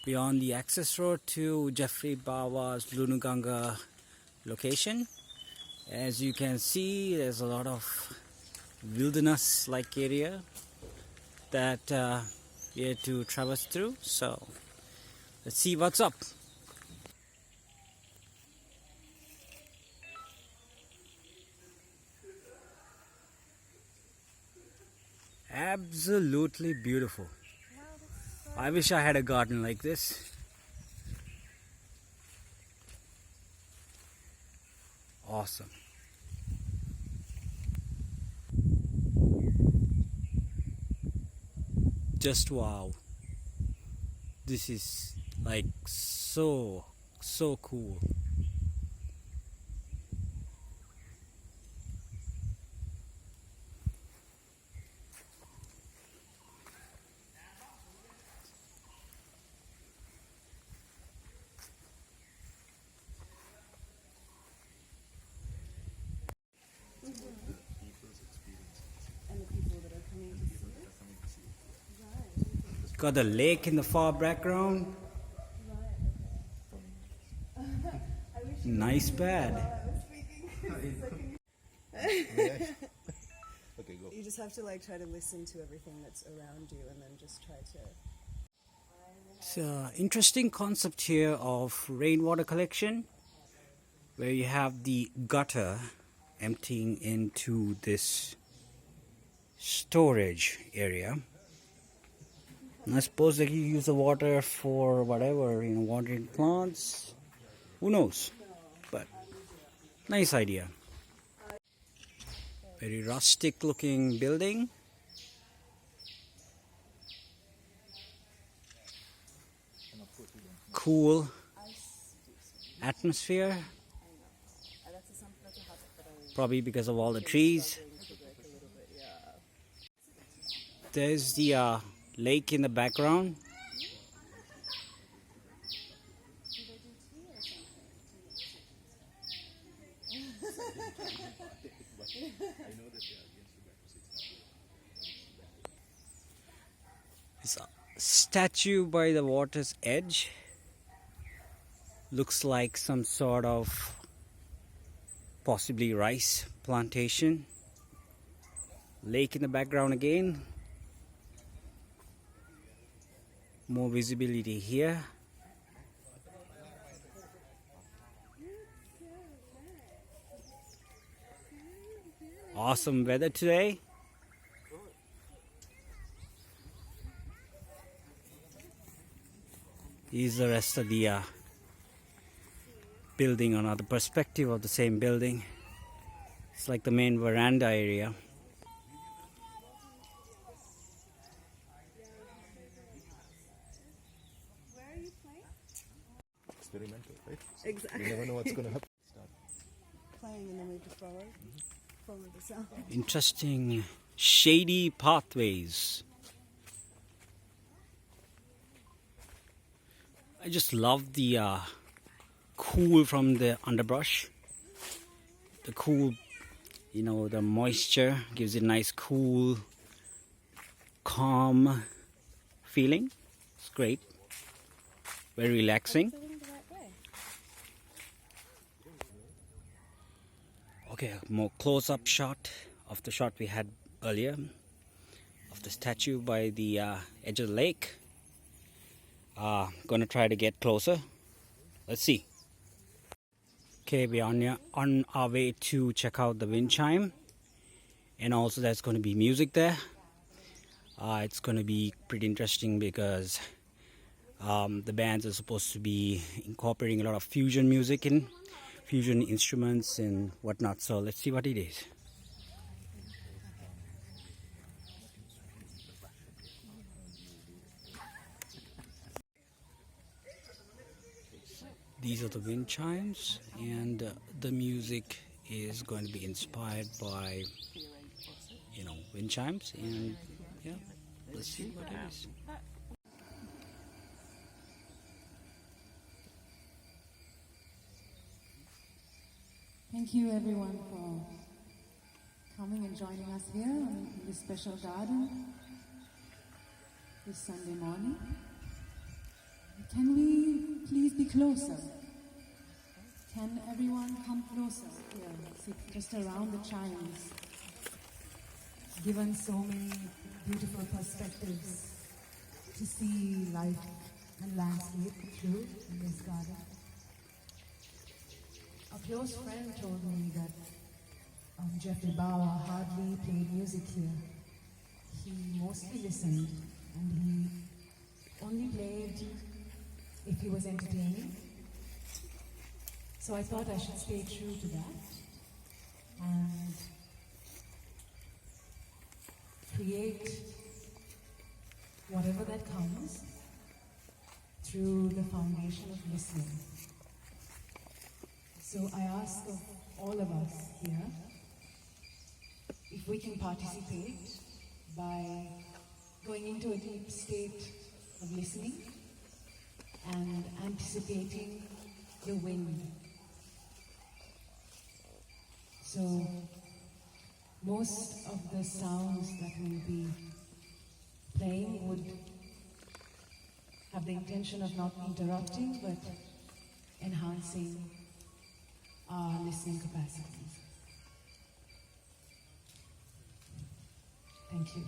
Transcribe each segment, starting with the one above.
We're on the access road to Geoffrey Bawa's Lunuganga location. As you can see, there's a lot of wilderness-like area that we had to traverse through. So let's see what's up. Absolutely beautiful. I wish I had a garden like this. Awesome. Just wow. This is like so cool. Got the lake in the far background. Nice pad. Okay, go. You just have to try to listen to everything that's around you and then just try to... It's an interesting concept here of rainwater collection, where you have the gutter emptying into this storage area. And I suppose they use the water for whatever, watering plants. Who knows? But nice idea. Very rustic looking building. Cool atmosphere. Probably because of all the trees. There's the lake in the background. This statue by the water's edge looks like some sort of possibly rice plantation. Lake in the background again. More visibility here. Awesome weather today. Here's the rest of the building, another perspective of the same building. It's like the main veranda area. Experimental, right? Exactly. You never know what's going to happen. Start Playing and then we have to follow the sound. Interesting shady pathways. I just love the cool from the underbrush. The cool, the moisture gives it a nice cool, calm feeling. It's great. Very relaxing. Okay, more close-up shot of the shot we had earlier of the statue by the edge of the lake. Gonna try to get closer. Let's see. Okay, we're on our way to check out the wind chime, and also there's going to be music there. It's going to be pretty interesting because the bands are supposed to be incorporating a lot of fusion music in fusion instruments and whatnot. So let's see what it is. These are the wind chimes, and the music is going to be inspired by wind chimes, and yeah, let's see what it is. Thank you everyone for coming and joining us here in this special garden this Sunday morning. Can we please be closer? Can everyone come closer here, sit just around the chimes? Given so many beautiful perspectives to see life and landscape through in this garden. A close friend told me that Geoffrey Bawa hardly played music here. He mostly listened, and he only played if he was entertaining. So I thought I should stay true to that and create whatever that comes through the foundation of listening. So I ask of all of us here if we can participate by going into a deep state of listening and anticipating the wind. So most of the sounds that we'll be playing would have the intention of not interrupting but enhancing our listening capacities. Thank you.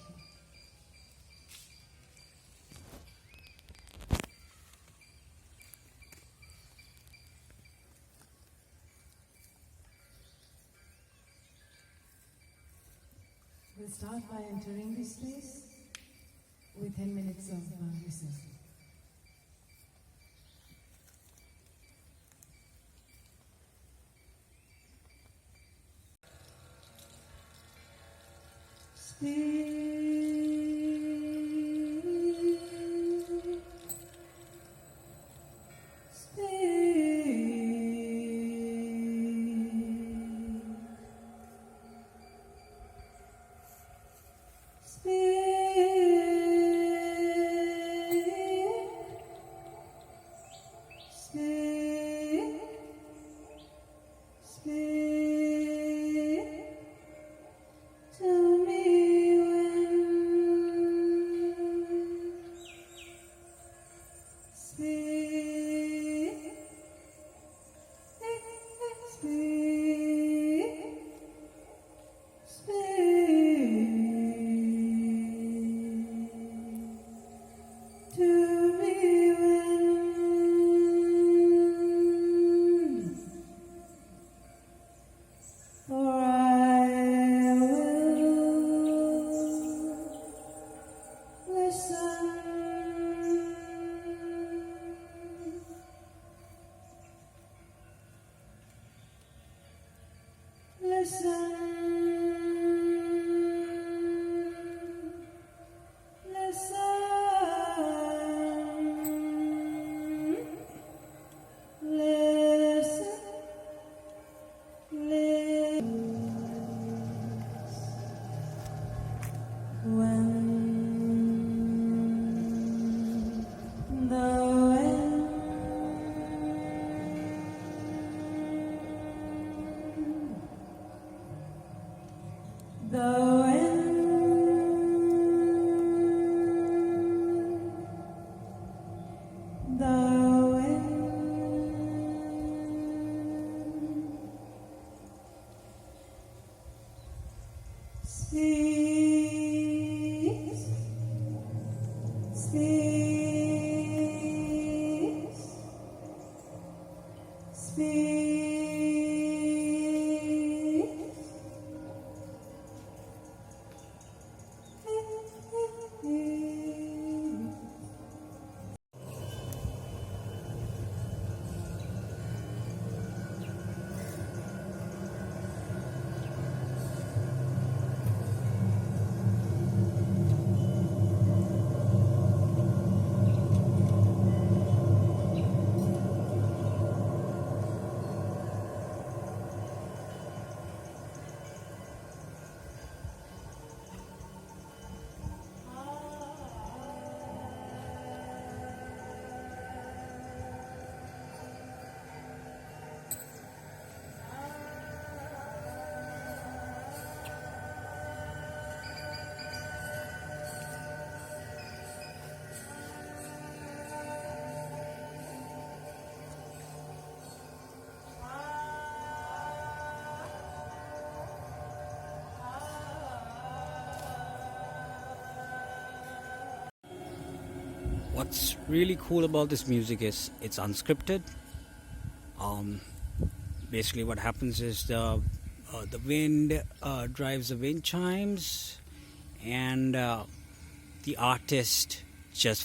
We'll start by entering this space with 10 minutes of listening. Tell me when What's really cool about this music is it's unscripted. Basically what happens is the wind drives the wind chimes, and the artist just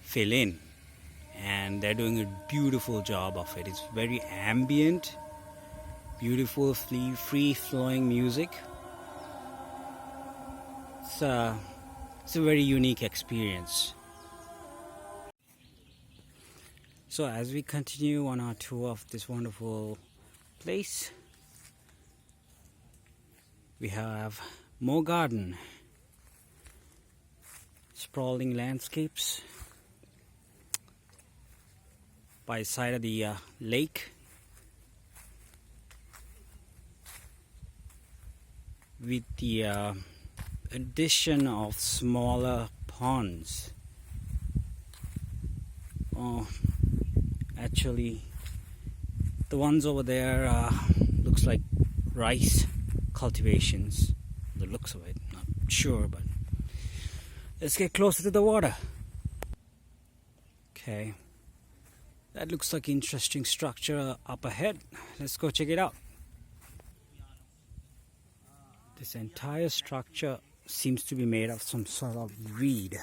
fill in, and they're doing a beautiful job of it. It's very ambient, beautiful, free flowing music. It's a very unique experience. So as we continue on our tour of this wonderful place, we have more garden, sprawling landscapes by the side of the lake, with the addition of smaller ponds. Actually, the ones over there looks like rice cultivations. The looks of it, not sure, but let's get closer to the water. Okay, that looks like an interesting structure up ahead. Let's go check it out. This entire structure seems to be made of some sort of reed.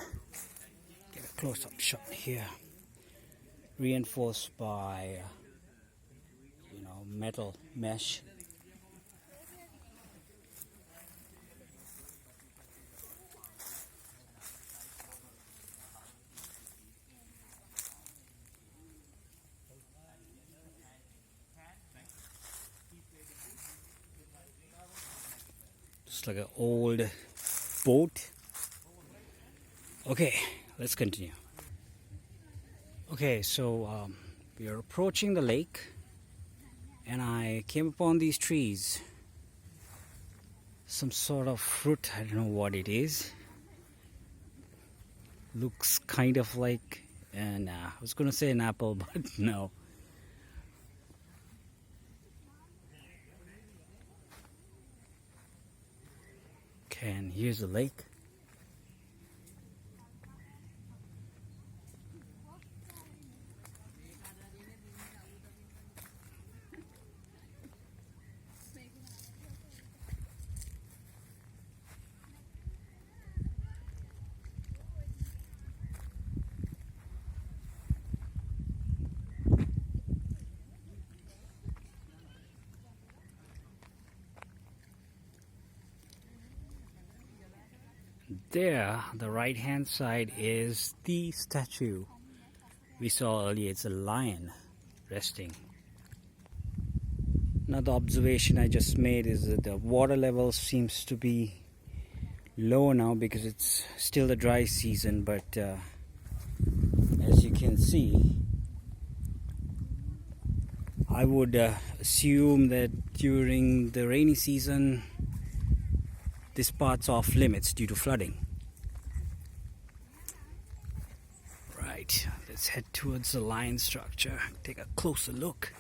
Get a close-up shot here. Reinforced by metal mesh. Just like an old boat. Okay, let's continue. Okay, so we are approaching the lake, and I came upon these trees. Some sort of fruit, I don't know what it is. Looks kind of like I was gonna say an apple, but no. Okay, and here's the lake. There, the right hand side is the statue we saw earlier. It's a lion resting. Another observation I just made is that the water level seems to be low now because it's still the dry season, but as you can see, I would assume that during the rainy season this part's off limits due to flooding. Right, let's head towards the lion structure, take a closer look.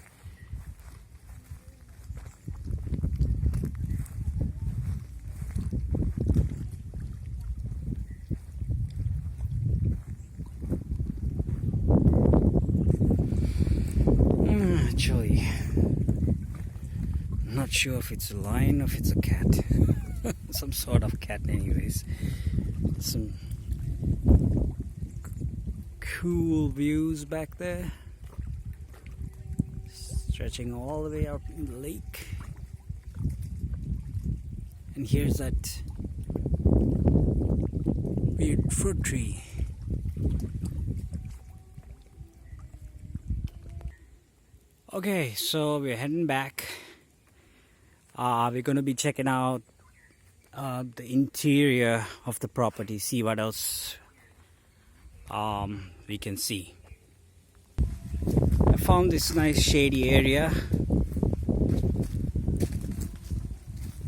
Actually, I'm not sure if it's a lion or if it's a cat. Some sort of cat anyways. Some cool views back there, stretching all the way out in the lake. And here's that weird fruit tree. Okay, so we're heading back. We're going to be checking out the interior of the property, see what else we can see. I found this nice shady area.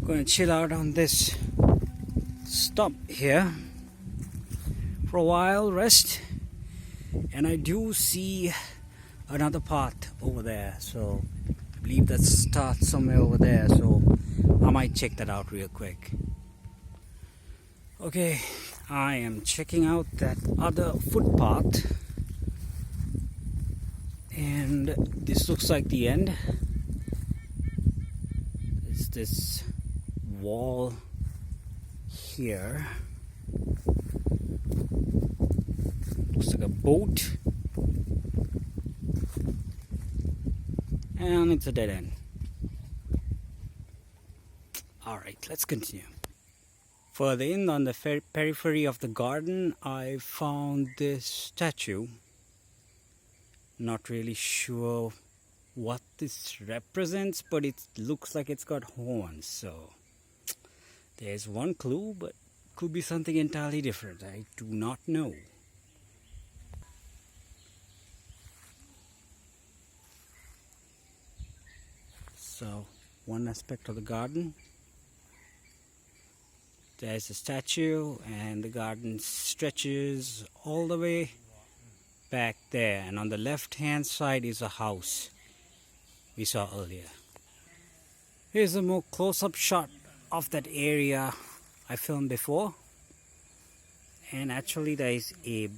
Gonna chill out on this stump here for a while, rest. And I do see another path over there, so I believe that starts somewhere over there, so I might check that out real quick. Okay, I am checking out that other footpath, and this looks like the end. There's this wall here. Looks like a boat, and it's a dead end. Alright, let's continue. Further in on the periphery of the garden, I found this statue. Not really sure what this represents, but it looks like it's got horns. So there's one clue, but could be something entirely different. I do not know. So one aspect of the garden. There's a statue, and the garden stretches all the way back there, and on the left hand side is a house we saw earlier. Here's a more close-up shot of that area I filmed before, and actually there is a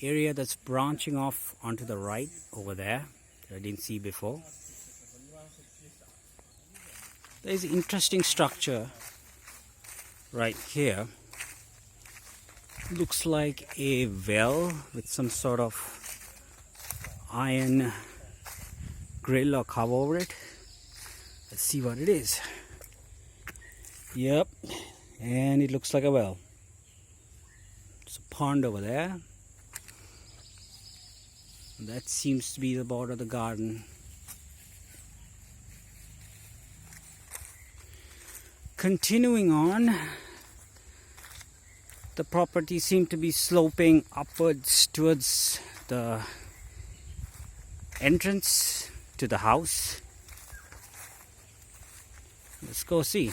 area that's branching off onto the right over there that I didn't see before. There's an interesting structure right here. Looks like a well with some sort of iron grill or cover over it. Let's see what it is. Yep, and it looks like a well. There's a pond over there. That seems to be the border of the garden. Continuing on, the property seemed to be sloping upwards towards the entrance to the house. Let's go see.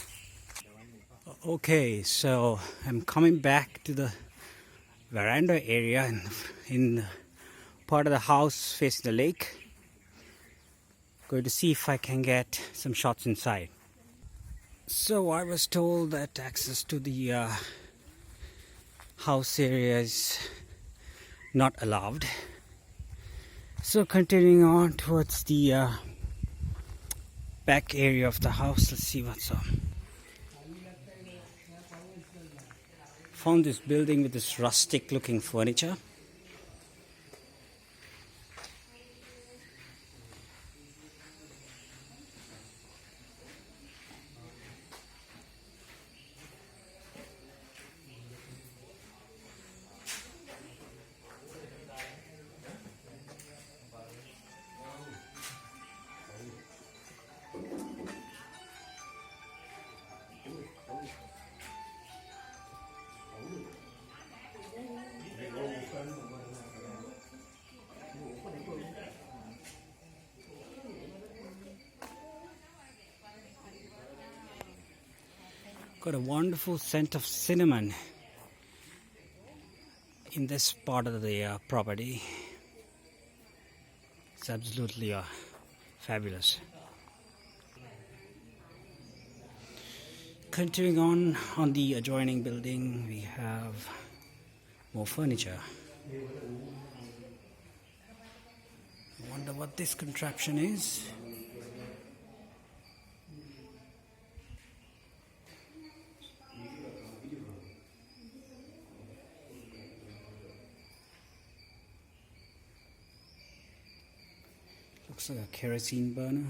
Okay, so I'm coming back to the veranda area in the part of the house facing the lake. Going to see if I can get some shots inside. So I was told that access to the house area is not allowed. So continuing on towards the back area of the house, let's see what's up. Found this building with this rustic looking furniture. Got a wonderful scent of cinnamon in this part of the property. It's absolutely fabulous. Continuing on the adjoining building, we have more furniture. I wonder what this contraption is. Looks like a kerosene burner.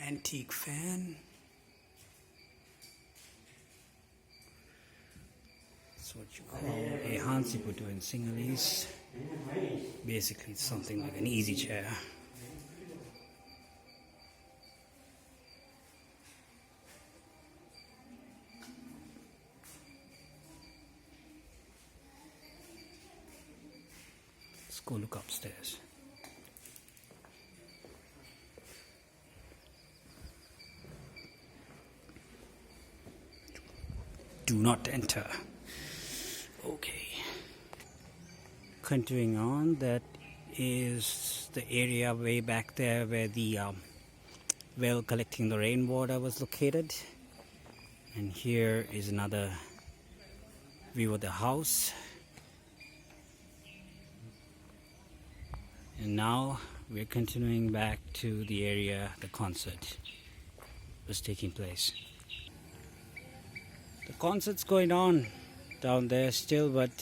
antique fan. That's what you call a Hansiputu in Sinhalese. Basically, it's something like an easy chair. Let's go look upstairs. Do not enter. Okay. Continuing on, that is the area way back there where the well collecting the rainwater was located. And here is another view of the house. And now we're continuing back to the area the concert was taking place. The concert's going on down there still, but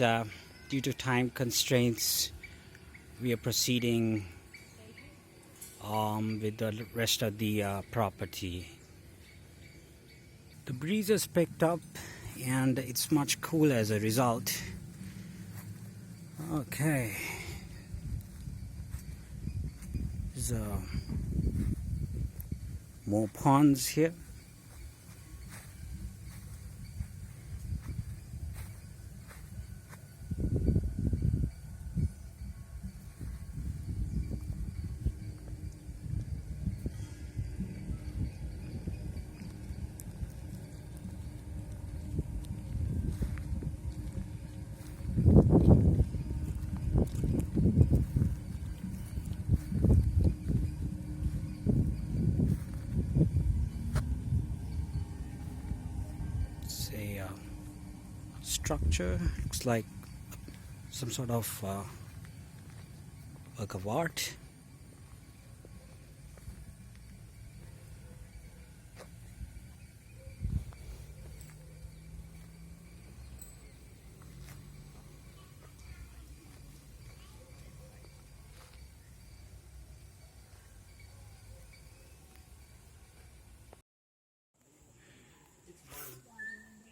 due to time constraints, we are proceeding with the rest of the property. The breeze has picked up and it's much cooler as a result. Okay. There's more ponds here. Structure looks like some sort of work of art.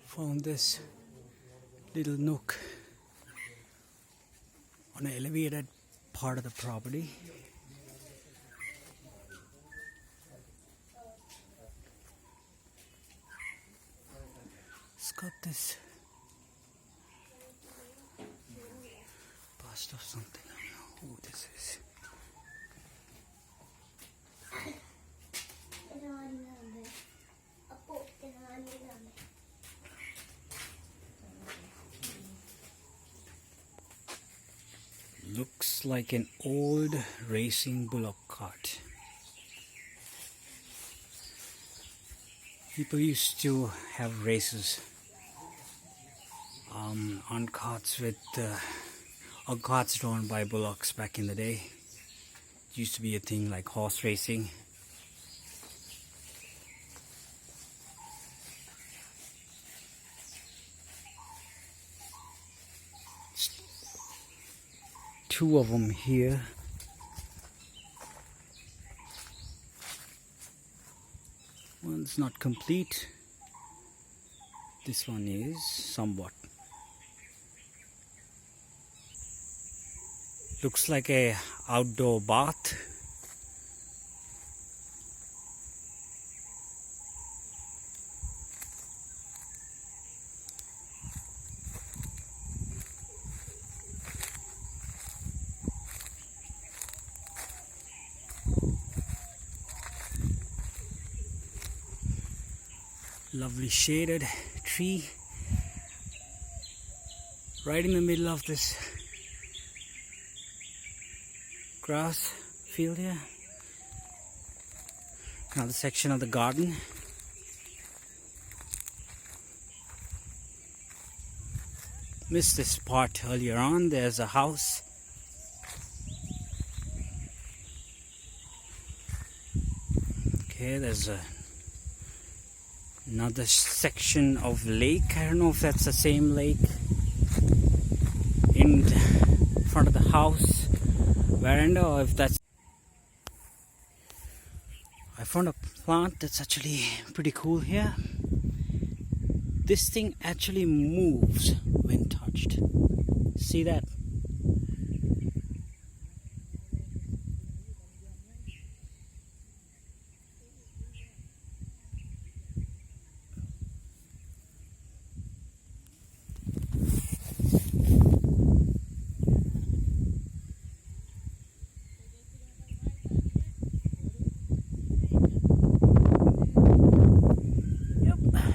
Found this little nook on an elevated part of the property. It's got this bust of something. I don't know who this is. Looks like an old racing bullock cart. People used to have races on carts with or carts drawn by bullocks back in the day. It used to be a thing like horse racing. Two of them here. One's not complete. This one is somewhat. Looks like a outdoor bath. Lovely shaded tree right in the middle of this grass field here. Another section of the garden. Missed this part earlier on. There's a house. Okay, there's another section of lake. I don't know if that's the same lake in front of the house veranda or if that's. I found a plant that's actually pretty cool here. This thing actually moves when touched. See that?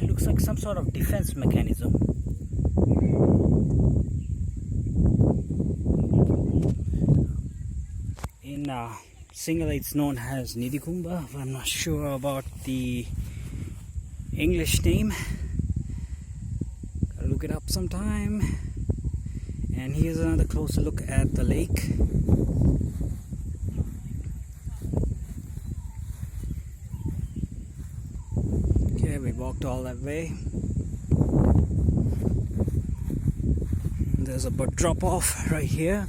Looks like some sort of defense mechanism. In Sinhala it's known as Nidikumba, but I'm not sure about the English name. Gotta look it up sometime. And here's another closer look at the lake. Okay, we walked all that way. There's a bird drop off right here.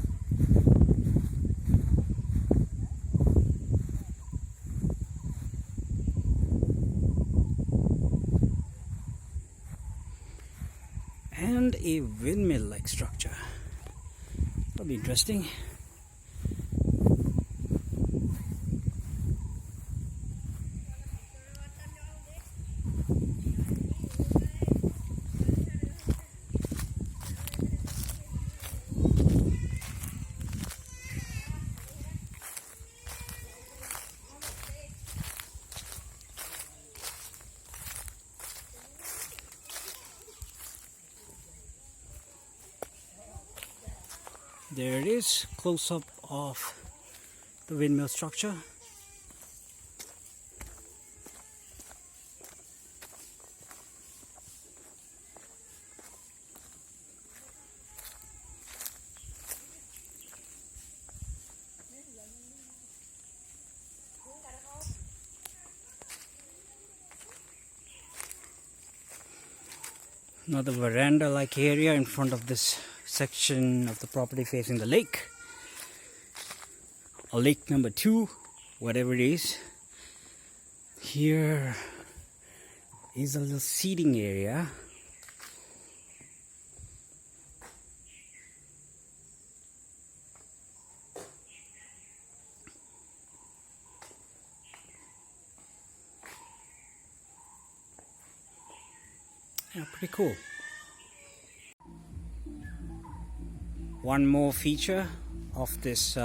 And a windmill like structure. That'll be interesting. There it is, close up of the windmill structure. Another veranda like area in front of this section of the property facing the lake, or lake number 2, whatever it is. Here is a little seating area. Yeah, pretty cool. One more feature of this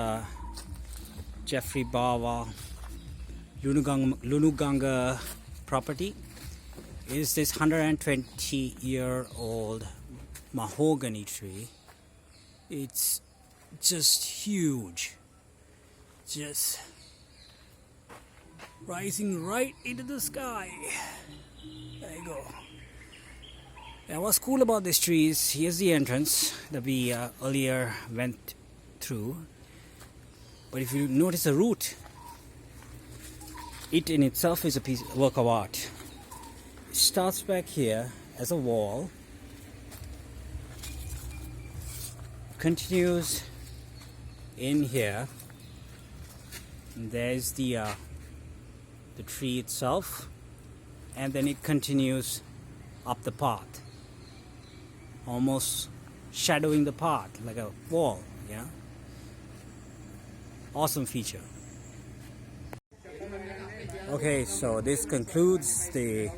Geoffrey Bawa Lunuganga property is this 120-year-old mahogany tree. It's just huge, just rising right into the sky. There you go. And what's cool about this tree is here's the entrance that we earlier went through. But if you notice the root, it in itself is a work of art. It starts back here as a wall, continues in here, and there's the tree itself, and then it continues up the path, almost shadowing the path like a wall. Yeah, awesome feature. Okay, so this concludes the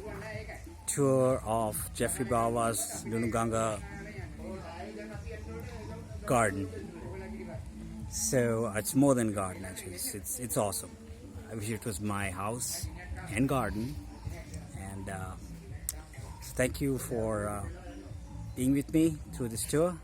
tour of Geoffrey Bawa's Lunuganga garden. So it's more than garden actually. It's awesome. I wish it was my house and garden. And thank you for being with me through this tour.